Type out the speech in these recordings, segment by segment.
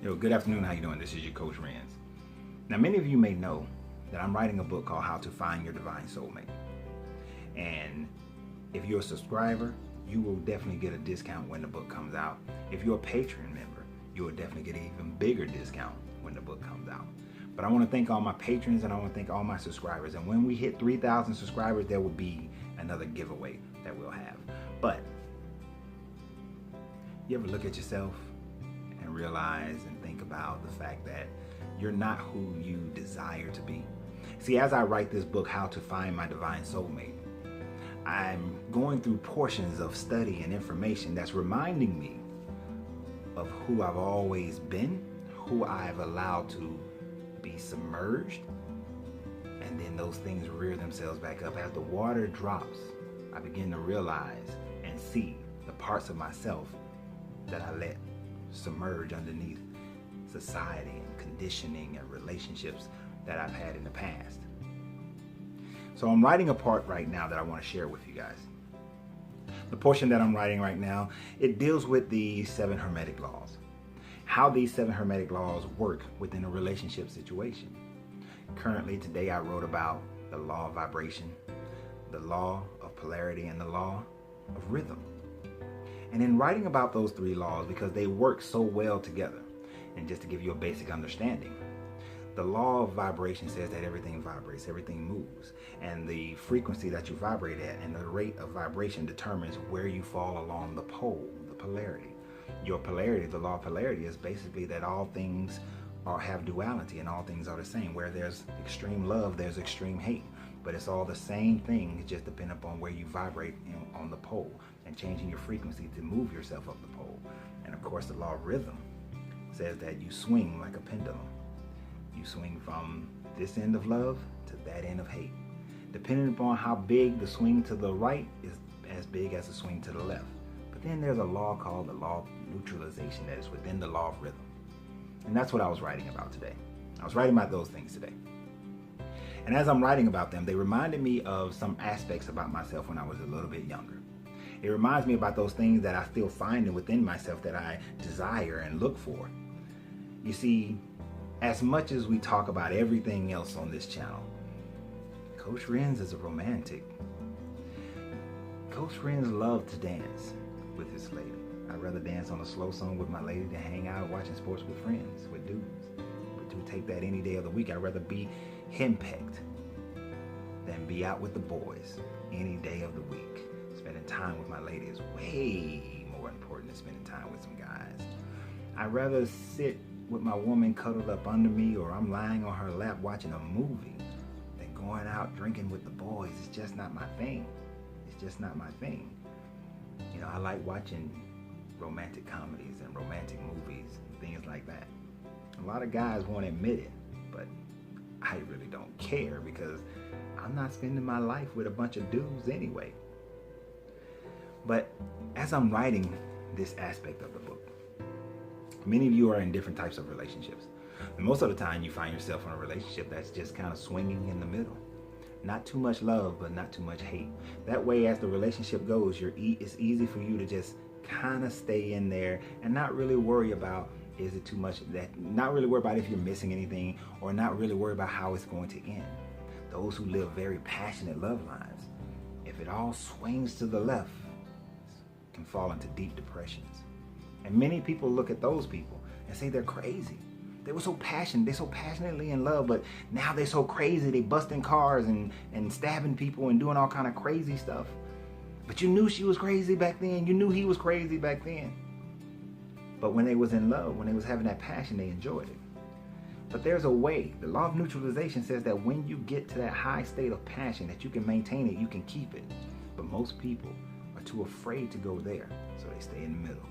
Yo, good afternoon. How you doing? This is your coach Renz. Now, many of you may know that I'm writing a book called How to Find Your Divine SoulMate. And if you're a subscriber, you will definitely get a discount when the book comes out. If you're a Patreon member, you will definitely get an even bigger discount when the book comes out. But I want to thank all my patrons and I want to thank all my subscribers. And when we hit 3,000 subscribers, there will be another giveaway that we'll have. But you ever look at yourself and realize and think about the fact that you're not who you desire to be? See, as I write this book, How to Find My Divine SoulMate, I'm going through portions of study and information that's reminding me of who I've always been, who I've allowed to be submerged, and then those things rear themselves back up. As the water drops, I begin to realize and see the parts of myself that I let submerge underneath society and conditioning and relationships that I've had in the past. So I'm writing a part right now that I want to share with you guys. The portion that I'm writing right now, it deals with the 7 Hermetic Laws. How these 7 Hermetic Laws work within a relationship situation. Currently, today I wrote about the law of vibration, the law of polarity, and the law of rhythm. And in writing about those 3 laws, because they work so well together, and just to give you a basic understanding, the law of vibration says that everything vibrates, everything moves, and the frequency that you vibrate at and the rate of vibration determines where you fall along the pole, the polarity. Your polarity, the law of polarity, is basically that all things have duality and all things are the same. Where there's extreme love, there's extreme hate, but it's all the same thing. It just depends upon where you vibrate on the pole and changing your frequency to move yourself up the pole. And of course, the law of rhythm says that you swing like a pendulum. You swing from this end of love to that end of hate. Depending upon how big the swing to the right is as big as the swing to the left. But then there's a law called the law of neutralization that is within the law of rhythm. And that's what I was writing about today. I was writing about those things today. And as I'm writing about them, they reminded me of some aspects about myself when I was a little bit younger. It reminds me about those things that I still find within myself that I desire and look for. You see, as much as we talk about everything else on this channel, Coach Renz is a romantic. Coach Renz loved to dance with his lady. I'd rather dance on a slow song with my lady than hang out watching sports with friends, with dudes. But to take that any day of the week, I'd rather be henpecked than be out with the boys any day of the week. Spending time with my lady is way more important than spending time with some guys. I'd rather sit with my woman cuddled up under me, or I'm lying on her lap watching a movie, than going out drinking with the boys. It's just not my thing. It's just not my thing. You know, I like watching romantic comedies and romantic movies and things like that. A lot of guys won't admit it, but I really don't care because I'm not spending my life with a bunch of dudes anyway. But as I'm writing this aspect of the book, many of you are in different types of relationships. And most of the time you find yourself in a relationship that's just kind of swinging in the middle. Not too much love, but not too much hate. That way, as the relationship goes, it's easy for you to just kind of stay in there and not really worry about, is it too much, not really worry about if you're missing anything, or not really worry about how it's going to end. Those who live very passionate love lives, if it all swings to the left, can fall into deep depressions. And many people look at those people and say they're crazy. They were so passionate, they're so passionately in love, but now they're so crazy, they busting cars and stabbing people and doing all kind of crazy stuff. But you knew she was crazy back then, you knew he was crazy back then. But when they was in love, when they was having that passion, they enjoyed it. But there's a way. The law of neutralization says that when you get to that high state of passion, that you can maintain it, you can keep it. But most people are too afraid to go there, so they stay in the middle.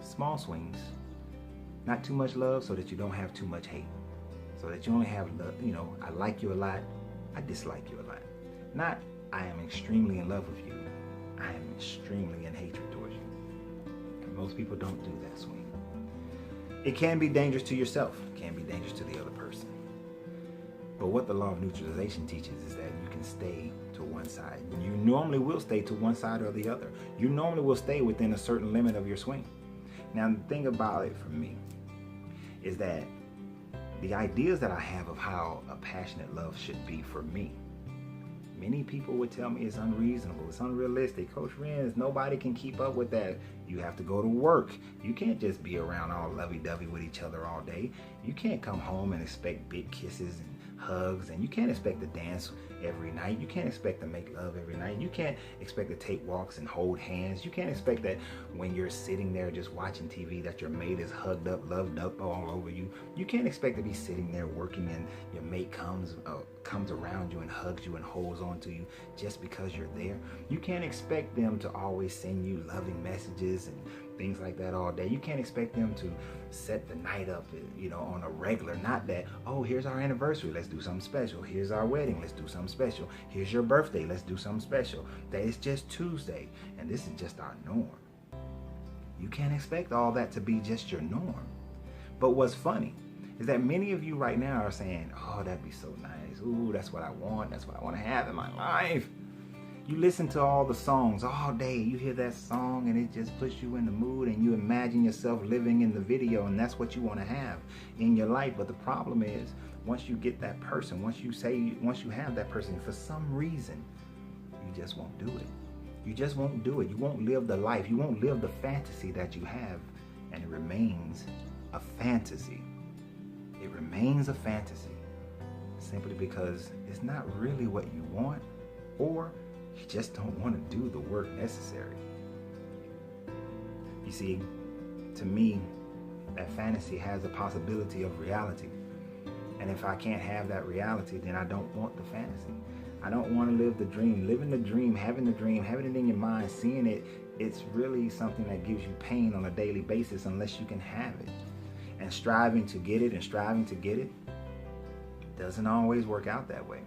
Small swings, not too much love so that you don't have too much hate. So that you only have, I like you a lot, I dislike you a lot. Not, I am extremely in love with you, I am extremely in hatred towards you. And most people don't do that swing. It can be dangerous to yourself, it can be dangerous to the other person. But what the law of neutralization teaches is that you can stay to one side. You normally will stay to one side or the other. You normally will stay within a certain limit of your swing. Now, the thing about it for me, is that the ideas that I have of how a passionate love should be for me, many people would tell me it's unreasonable, it's unrealistic. Coach Renz, nobody can keep up with that. You have to go to work. You can't just be around all lovey-dovey with each other all day. You can't come home and expect big kisses and hugs, and you can't expect to dance every night. You can't expect to make love every night. You can't expect to take walks and hold hands. You can't expect that when you're sitting there just watching TV that your mate is hugged up, loved up all over you. You can't expect to be sitting there working and your mate comes around you and hugs you and holds on to you just because you're there. You can't expect them to always send you loving messages and things like that all day. You can't expect them to set the night up, on a regular. Not that, oh, here's our anniversary, let's do something special. Here's our wedding, let's do something special. Here's your birthday, let's do something special. That it's just Tuesday, and this is just our norm. You can't expect all that to be just your norm. But what's funny is that many of you right now are saying, oh, that'd be so nice. Ooh, that's what I want. That's what I want to have in my life. You listen to all the songs all day. You hear that song and it just puts you in the mood, and you imagine yourself living in the video, and that's what you want to have in your life. But the problem is, once you get that person, once you have that person, for some reason, you just won't do it. You just won't do it. You won't live the life. You won't live the fantasy that you have, and it remains a fantasy. It remains a fantasy simply because it's not really what you want, or you just don't want to do the work necessary. You see, to me, that fantasy has a possibility of reality. And if I can't have that reality, then I don't want the fantasy. I don't want to live the dream. Living the dream, having it in your mind, seeing it, it's really something that gives you pain on a daily basis unless you can have it. And striving to get it doesn't always work out that way.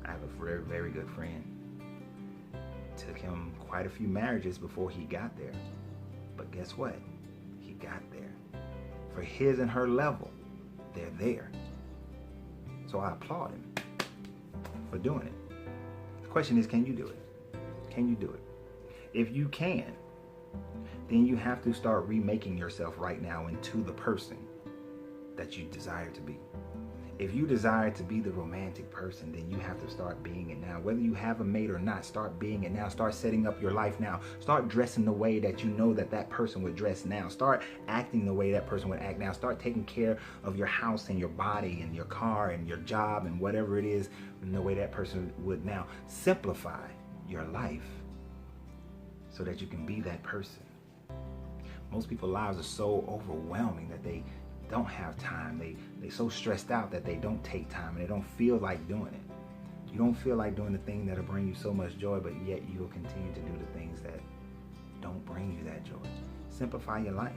I have a very, very good friend. Took him quite a few marriages before he got there. But guess what? He got there. For his and her level, they're there. So I applaud him for doing it. The question is, can you do it? Can you do it? If you can, then you have to start remaking yourself right now into the person that you desire to be. If you desire to be the romantic person, then you have to start being it now. Whether you have a mate or not, start being it now. Start setting up your life now. Start dressing the way that you know that person would dress now. Start acting the way that person would act now. Start taking care of your house and your body and your car and your job and whatever it is in the way that person would now. Simplify your life so that you can be that person. Most people's lives are so overwhelming that they don't have time. They're so stressed out that they don't take time, and they don't feel like doing it. You don't feel like doing the thing that'll bring you so much joy, but yet you'll continue to do the things that don't bring you that joy. Simplify your life.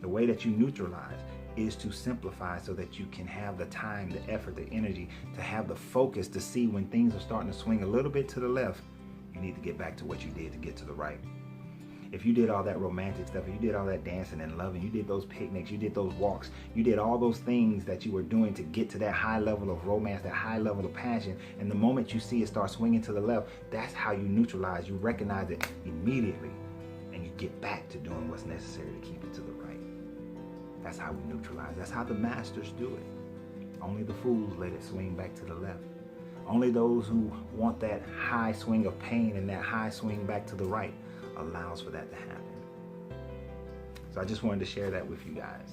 The way that you neutralize is to simplify so that you can have the time, the effort, the energy, to have the focus to see when things are starting to swing a little bit to the left, you need to get back to what you did to get to the right. If you did all that romantic stuff, if you did all that dancing and loving, you did those picnics, you did those walks, you did all those things that you were doing to get to that high level of romance, that high level of passion, and the moment you see it start swinging to the left, that's how you neutralize. You recognize it immediately, and you get back to doing what's necessary to keep it to the right. That's how we neutralize. That's how the masters do it. Only the fools let it swing back to the left. Only those who want that high swing of pain and that high swing back to the right allows for that to happen. So I just wanted to share that with you guys.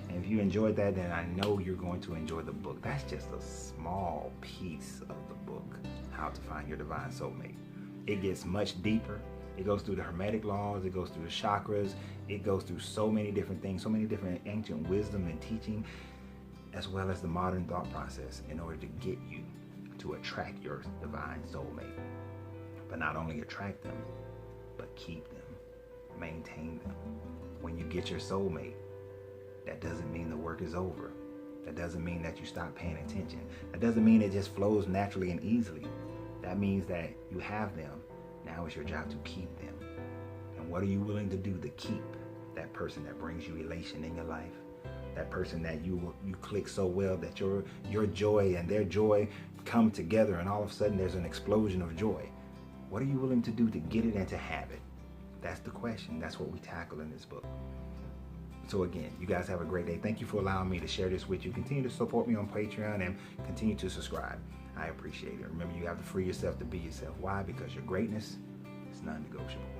And if you enjoyed that, then I know you're going to enjoy the book. That's just a small piece of the book, How to Find Your Divine Soulmate. It gets much deeper. It goes through the Hermetic Laws. It goes through the chakras. It goes through so many different things, so many different ancient wisdom and teaching, as well as the modern thought process in order to get you to attract your divine soulmate. But not only attract them, but keep them, maintain them. When you get your soulmate, that doesn't mean the work is over. That doesn't mean that you stop paying attention. That doesn't mean it just flows naturally and easily. That means that you have them. Now it's your job to keep them. And what are you willing to do to keep that person that brings you elation in your life? That person that you click so well that your joy and their joy come together, and all of a sudden there's an explosion of joy. What are you willing to do to get it and to have it? That's the question. That's what we tackle in this book. So again, you guys have a great day. Thank you for allowing me to share this with you. Continue to support me on Patreon and continue to subscribe. I appreciate it. Remember, you have to free yourself to be yourself. Why? Because your greatness is non-negotiable.